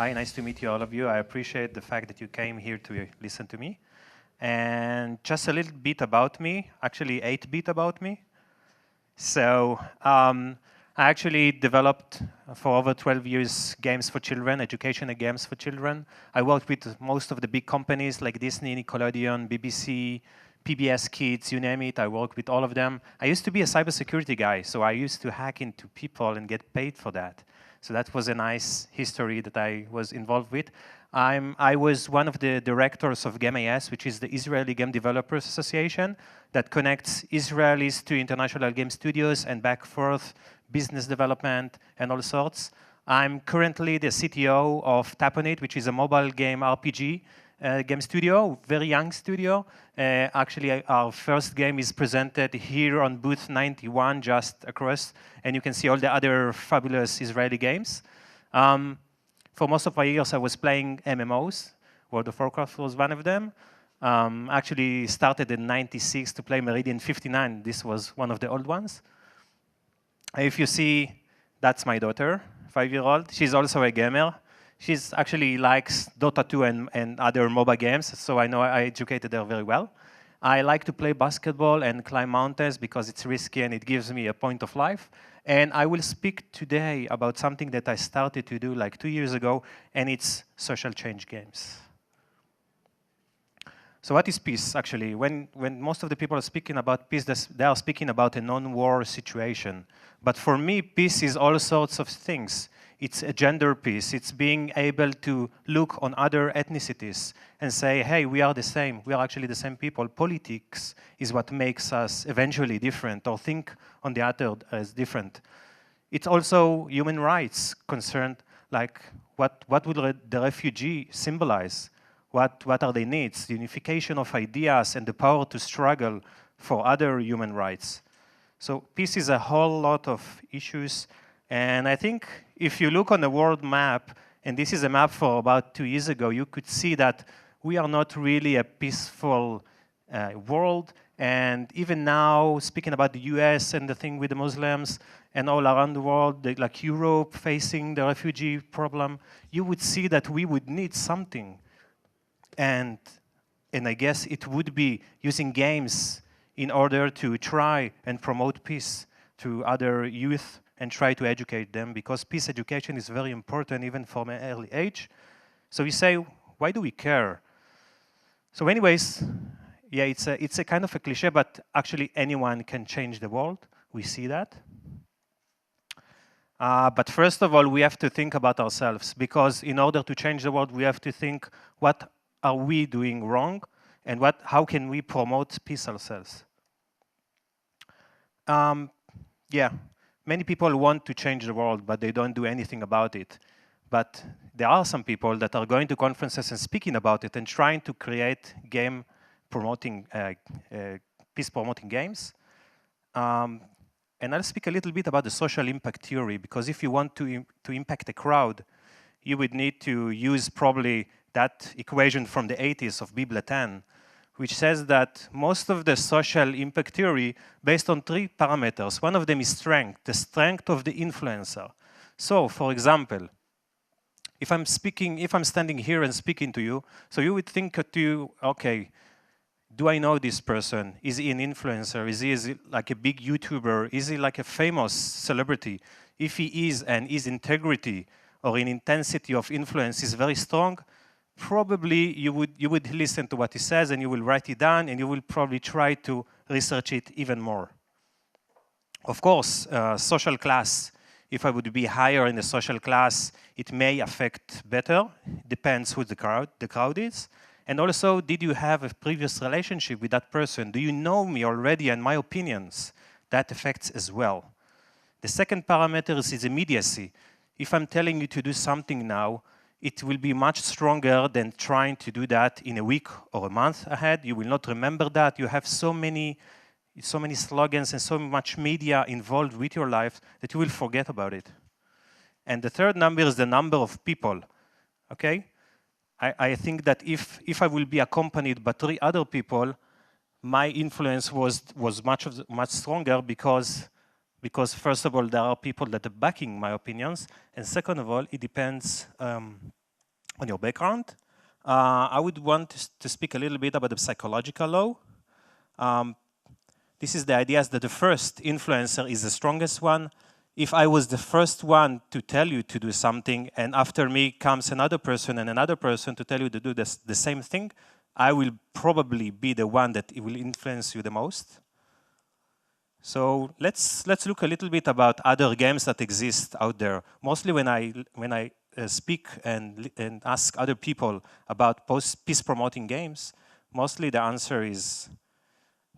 Hi, nice to meet you, all of you. I appreciate the fact that you came here to listen to me. And just a little bit about me, actually 8-bit about me. So I actually developed for over 12 years games for children, educational games for children. I worked with most of the big companies like Disney, Nickelodeon, BBC, PBS Kids, you name it. I worked with all of them. I used to be a cybersecurity guy, so I used to hack into people and get paid for that. So that was a nice history that I was involved with. I was one of the directors of GameIS, which is the Israeli Game Developers Association that connects Israelis to international game studios and back forth, business development and all sorts. I'm currently the CTO of TapOnIt, which is a mobile game RPG game studio, very young studio. Actually, our first game is presented here on booth 91, just across, and you can see all the other fabulous Israeli games. For most of my years, I was playing MMOs. World of Warcraft was one of them. Actually started in '96 to play Meridian 59. This was one of the old ones. If you see, that's my daughter, 5-year-old. She's also a gamer. She's actually likes Dota 2 and other MOBA games, so I know I educated her very well. I like to play basketball and climb mountains because it's risky and it gives me a point of life. And I will speak today about something that I started to do like 2 years ago, and it's social change games. So what is peace, actually? When most of the people are speaking about peace, they are speaking about a non-war situation. But for me, peace is all sorts of things. It's a gender peace. It's being able to look on other ethnicities and say, hey, we are the same. We are actually the same people. Politics is what makes us eventually different, or think on the other as different. It's also human rights concerned, like what will the refugee symbolize? What are their needs? The unification of ideas and the power to struggle for other human rights. So peace is a whole lot of issues. And I think if you look on the world map, and this is a map for about 2 years ago, you could see that we are not really a peaceful world. And even now, speaking about the US and the thing with the Muslims and all around the world, like Europe facing the refugee problem, you would see that we would need something. And I guess it would be using games in order to try and promote peace to other youth and try to educate them, because peace education is very important even from an early age. So we say, why do we care? So anyways, yeah, it's a kind of a cliche, but actually anyone can change the world. We see that. But first of all, we have to think about ourselves, because in order to change the world, we have to think, what are we doing wrong, and how can we promote peace ourselves? Yeah, many people want to change the world, but they don't do anything about it. But there are some people that are going to conferences and speaking about it and trying to create peace-promoting games. And I'll speak a little bit about the social impact theory, because if you want to impact a crowd, you would need to use probably that equation from the 80s of Bibletan, which says that most of the social impact theory based on 3 parameters. One of them is strength, the strength of the influencer. So, for example, if I'm standing here and speaking to you, so you would think to you, okay, do I know this person? Is he an influencer? Is he like a big YouTuber? Is he like a famous celebrity? If he is, and his integrity or in intensity of influence is very strong, probably you would listen to what he says and you will write it down and you will probably try to research it even more. Of course, social class. If I would be higher in the social class, it may affect better. Depends who the crowd is. And also, did you have a previous relationship with that person? Do you know me already and my opinions? That affects as well. The second parameter is immediacy. If I'm telling you to do something now, it will be much stronger than trying to do that in a week or a month ahead. You will not remember that. You have so many slogans and so much media involved with your life that you will forget about it. And the third number is the number of people, okay? I think that if I will be accompanied by 3 other people, my influence was much stronger because first of all, there are people that are backing my opinions, and second of all, it depends on your background. I would want to speak a little bit about the psychological law. This is the idea that the first influencer is the strongest one. If I was the first one to tell you to do something, and after me comes another person and another person to tell you to do the same thing, I will probably be the one that will influence you the most. So let's look a little bit about other games that exist out there. Mostly when I speak and ask other people about peace promoting games, mostly the answer is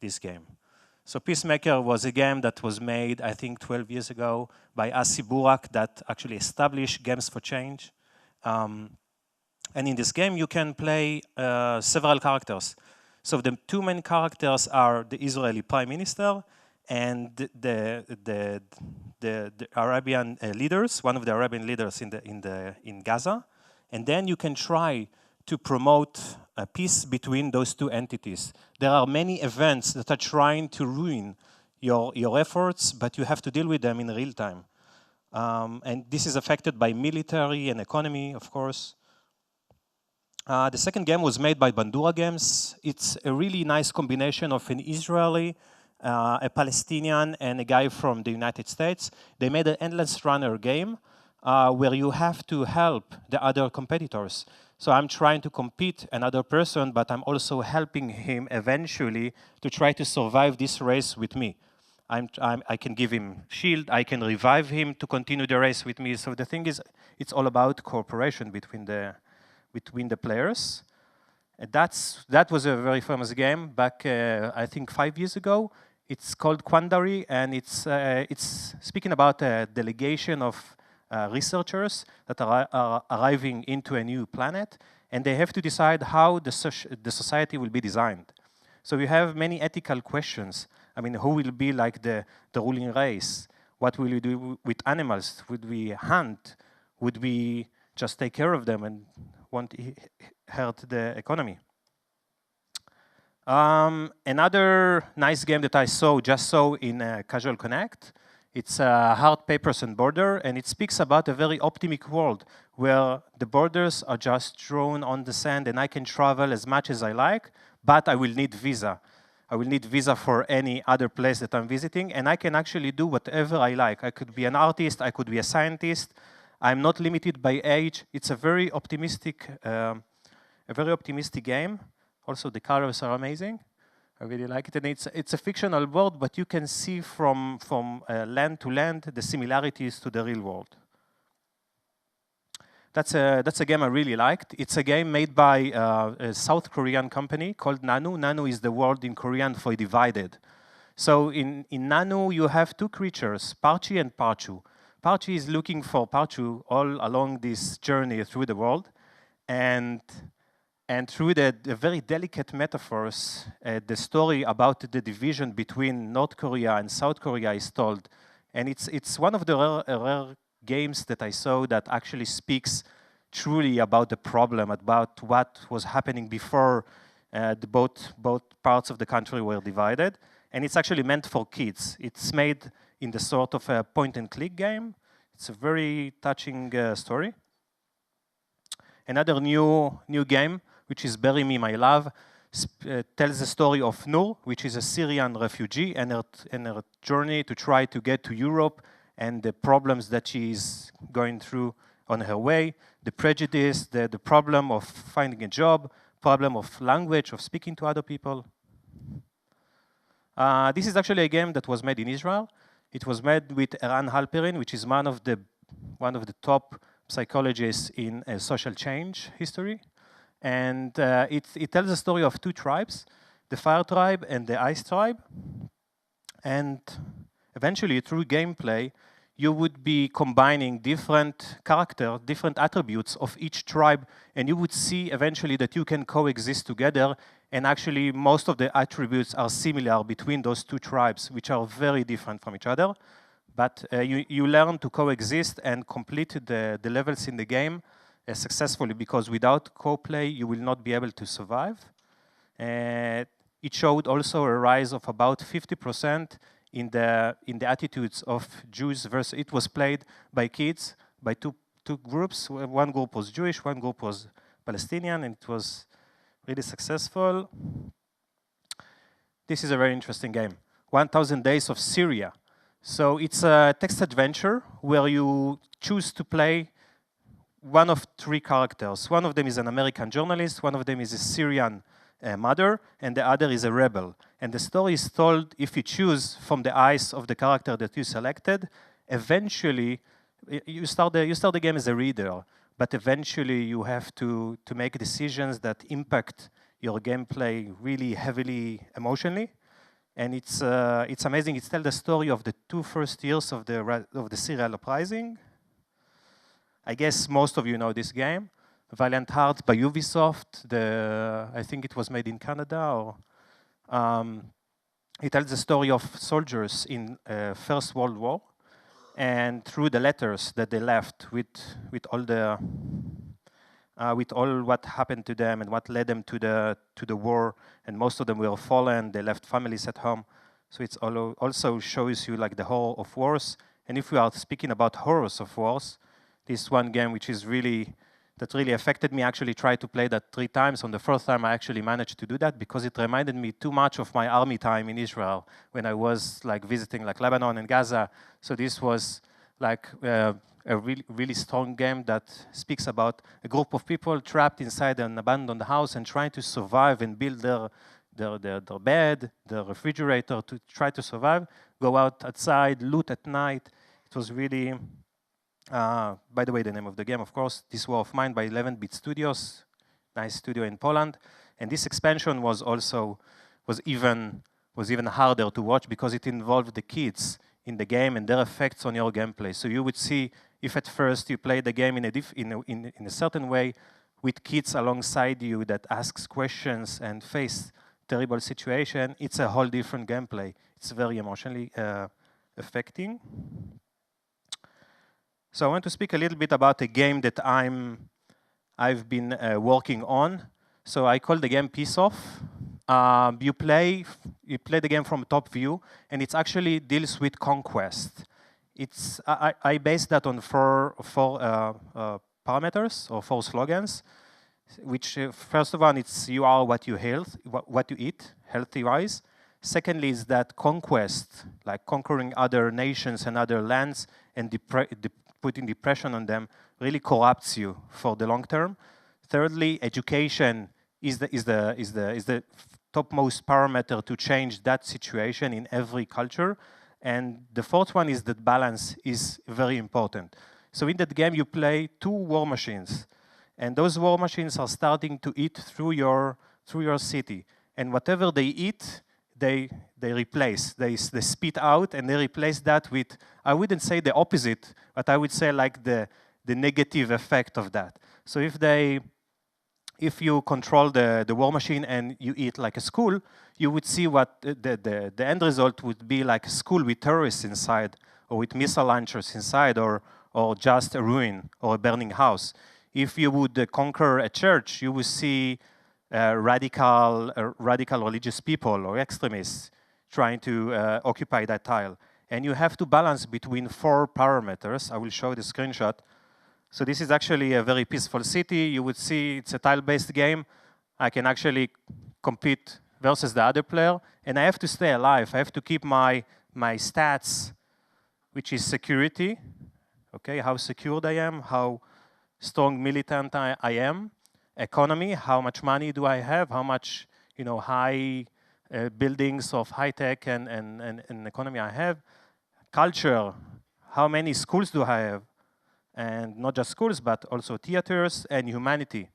this game. So Peacemaker was a game that was made, I think, 12 years ago by Asi Burak that actually established Games for Change. And in this game, you can play several characters. So the two main characters are the Israeli Prime Minister and the Arabian leaders, one of the Arabian leaders in Gaza. And then you can try to promote a peace between those two entities. There are many events that are trying to ruin your efforts, but you have to deal with them in real time. And this is affected by military and economy, of course. The second game was made by Bandura Games. It's a really nice combination of an Israeli, a Palestinian, and a guy from the United States. They made an endless runner game where you have to help the other competitors. So I'm trying to compete another person, but I'm also helping him eventually to try to survive this race with me. I can give him shield, I can revive him to continue the race with me. So the thing is, it's all about cooperation between the players. That was a very famous game back, I think, 5 years ago. It's called Quandary, and it's speaking about a delegation of researchers that are arriving into a new planet, and they have to decide how the society will be designed. So you have many ethical questions. I mean, who will be like the ruling race? What will we do with animals? Would we hunt? Would we just take care of them and won't hurt the economy? Another nice game that I just saw in Casual Connect, it's Hard Papers and Border, and it speaks about a very optimistic world where the borders are just drawn on the sand and I can travel as much as I like, but I will need visa. I will need visa for any other place that I'm visiting, and I can actually do whatever I like. I could be an artist, I could be a scientist. I'm not limited by age. It's a very optimistic game. Also, the colors are amazing. I really like it, and it's a fictional world, but you can see from land to land the similarities to the real world. That's a game I really liked. It's a game made by a South Korean company called Nanu. Nanu is the word in Korean for divided. So in Nanu, you have two creatures, Parchi and Parchu. Parchi is looking for Parchu all along this journey through the world, and through the very delicate metaphors, the story about the division between North Korea and South Korea is told. And it's one of the rare games that I saw that actually speaks truly about the problem, about what was happening before both parts of the country were divided. And it's actually meant for kids. It's made in the sort of a point-and-click game. It's a very touching story. Another new game, which is Bury Me, My Love, tells the story of Noor, which is a Syrian refugee, and her journey to try to get to Europe and the problems that she is going through on her way, the prejudice, the problem of finding a job, problem of language, of speaking to other people. This is actually a game that was made in Israel. It was made with Eran Halperin, which is one of the top psychologists in social change history. And it tells the story of two tribes, the Fire Tribe and the Ice Tribe. And eventually, through gameplay, you would be combining different characters, different attributes of each tribe, and you would see eventually that you can coexist together, and actually most of the attributes are similar between those two tribes, which are very different from each other. But you learn to coexist and complete the levels in the game successfully, because without co-play, you will not be able to survive. It showed also a rise of about 50% in the attitudes of Jews versus, it was played by kids, by two two groups. One group was Jewish, one group was Palestinian, and it was really successful. This is a very interesting game, 1000 Days of Syria. So it's a text adventure where you choose to play one of three characters. One of them is an American journalist, one of them is a Syrian mother, and the other is a rebel. And the story is told, if you choose from the eyes of the character that you selected, eventually, you start the game as a reader, but eventually you have to make decisions that impact your gameplay really heavily emotionally. And it's amazing. It tells the story of the first 2 years of the Syrian uprising. I guess most of you know this game, Valiant Hearts by Ubisoft. I think it was made in Canada. It tells the story of soldiers in First World War, and through the letters that they left with all what happened to them and what led them to the war, and most of them were fallen. They left families at home, so it also shows you like the horror of wars. And if we are speaking about horrors of wars, this one game which is really affected me. I actually tried to play that 3 times. On the first time, I actually managed to do that because it reminded me too much of my army time in Israel when I was like visiting like Lebanon and Gaza. So this was like a really strong game that speaks about a group of people trapped inside an abandoned house and trying to survive and build their bed, their refrigerator to try to survive, go outside, loot at night. It was really... by the way, the name of the game, of course, This War of Mine by 11-Bit Studios, nice studio in Poland. And this expansion was even harder to watch because it involved the kids in the game and their effects on your gameplay. So you would see if at first you play the game in a certain way with kids alongside you that asks questions and face terrible situation, it's a whole different gameplay. It's very emotionally affecting. So I want to speak a little bit about a game that I've been working on. So I call the game Peace Off. You play the game from top view, and it actually deals with conquest. I based that on four parameters or 4 slogans. Which first of all, it's you are what you eat, healthy-wise. Secondly, is that conquest, like conquering other nations and other lands and putting depression on them, really corrupts you for the long term. Thirdly, education is the topmost parameter to change that situation in every culture. And the fourth one is that balance is very important. So in that game, you play 2 war machines, and those war machines are starting to eat through your city. And whatever they eat, they replace. They spit out, and they replace that with, I wouldn't say the opposite, but I would say like the negative effect of that. So if you control the war machine and you eat like a school, you would see what the end result would be, like a school with terrorists inside, or with missile launchers inside, or just a ruin or a burning house. If you would conquer a church, you would see radical religious people or extremists trying to occupy that tile. And you have to balance between 4 parameters. I will show the screenshot. So this is actually a very peaceful city. You would see it's a tile-based game. I can actually compete versus the other player, and I have to stay alive. I have to keep my stats, which is security. Okay, how secured I am, how strong militant I am. Economy, how much money do I have, how much high buildings of high tech and economy I have. Culture, how many schools do I have? And not just schools, but also theaters and humanity.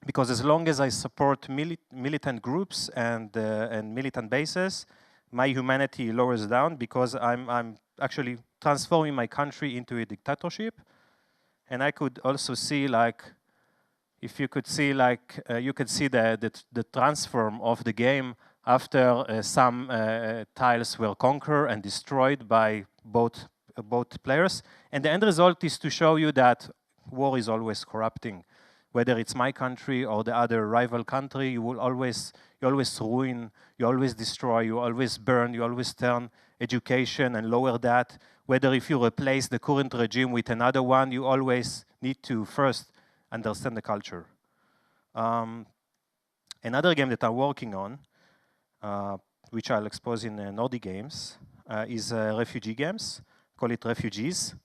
Because as long as I support militant groups and militant bases, my humanity lowers down because I'm actually transforming my country into a dictatorship. And I could also see, like, if you could see, like, you could see the transform of the game after some tiles were conquered and destroyed by both players. And the end result is to show you that war is always corrupting. whether it's my country or the other rival country, you always ruin, you always destroy, you always burn, you always turn education and lower that. Whether if you replace the current regime with another one, you always need to first understand the culture. Another game that I'm working on, which I'll expose in Nordic games, is refugee games. Call it Refugees.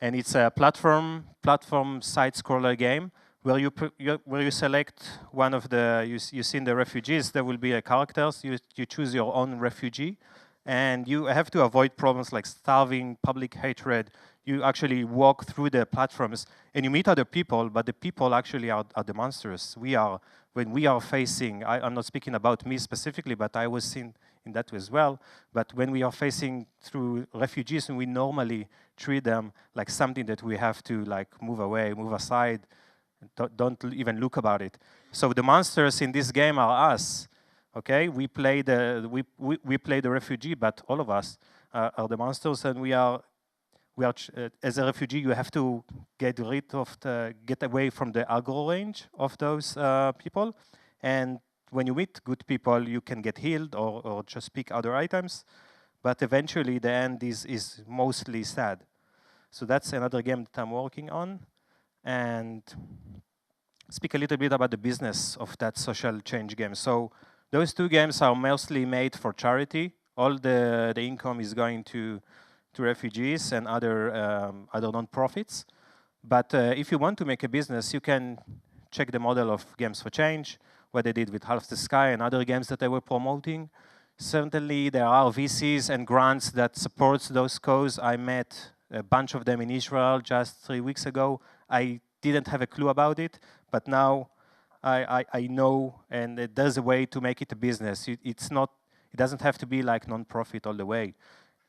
And it's a platform side-scroller game where you select one of the, you see in the refugees, there will be a characters, you choose your own refugee, and you have to avoid problems like starving, public hatred. You actually walk through the platforms and you meet other people, but the people actually are the monsters. When we are facing, I'm not speaking about me specifically, but I was in that as well. But when we are facing through refugees, and we normally treat them like something that we have to like move away, move aside, don't even look about it. So the monsters in this game are us. Okay, we play the refugee, but all of us are the monsters, and we are as a refugee, you have to get away from the aggro range of those people. And when you meet good people, you can get healed or just pick other items. But eventually, the end is mostly sad. So that's another game that I'm working on. And speak a little bit about the business of that social change game. So those two games are mostly made for charity. All the income is going to refugees and other non-profits. But if you want to make a business, you can check the model of Games for Change, what they did with Half the Sky and other games that they were promoting. Certainly, there are VCs and grants that support those causes. I met a bunch of them in Israel just 3 weeks ago. I didn't have a clue about it, but now I know, and there's a way to make it a business. It doesn't have to be like non-profit all the way.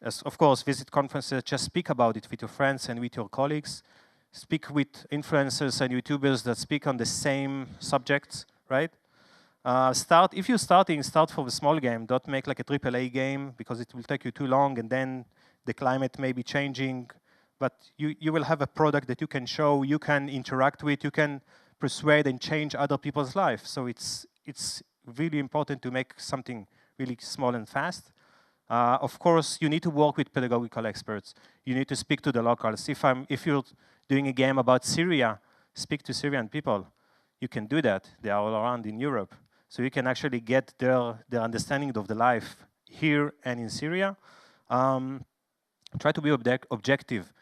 Of course, visit conferences, just speak about it with your friends and with your colleagues. Speak with influencers and YouTubers that speak on the same subjects, right? If you're starting, start from a small game. Don't make like a AAA game because it will take you too long, and then the climate may be changing. But you will have a product that you can show, you can interact with, you can persuade and change other people's lives. So it's really important to make something really small and fast. Of course, you need to work with pedagogical experts. You need to speak to the locals. If you're doing a game about Syria, speak to Syrian people. You can do that. They are all around in Europe. So you can actually get their understanding of the life here and in Syria. Try to be objective.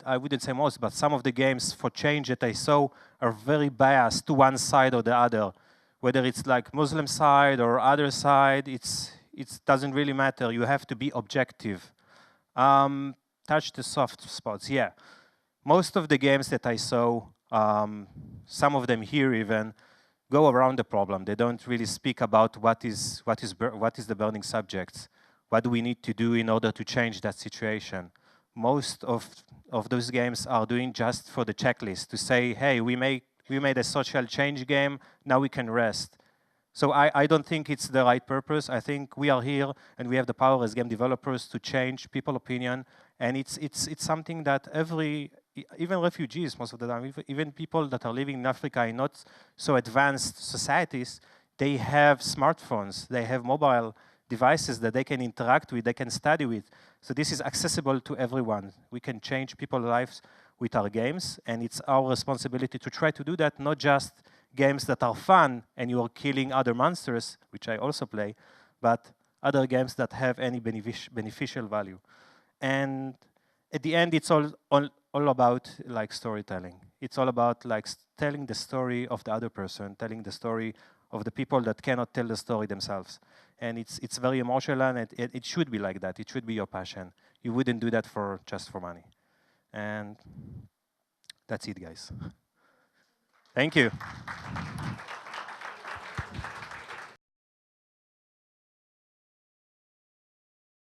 I wouldn't say most, but some of the games for change that I saw are very biased to one side or the other. Whether it's like Muslim side or other side, it doesn't really matter. You have to be objective. Touch the soft spots, yeah. Most of the games that I saw, some of them here even, go around the problem. They don't really speak about what is the burning subject. What do we need to do in order to change that situation? Most of those games are doing just for the checklist, to say, hey, we made a social change game, now we can rest. So I don't think it's the right purpose. I think we are here and we have the power as game developers to change people's opinion. And it's something that even refugees most of the time, even people that are living in Africa in not so advanced societies, they have smartphones, they have mobile devices that they can interact with, they can study with. So this is accessible to everyone. We can change people's lives with our games, and it's our responsibility to try to do that, not just games that are fun and you are killing other monsters, which I also play, but other games that have any beneficial value. And at the end, it's all about like storytelling. It's all about like telling the story of the other person, telling the story of the people that cannot tell the story themselves. And it's very emotional, and it should be like that. It should be your passion. You wouldn't do that just for money. And that's it, guys. Thank you.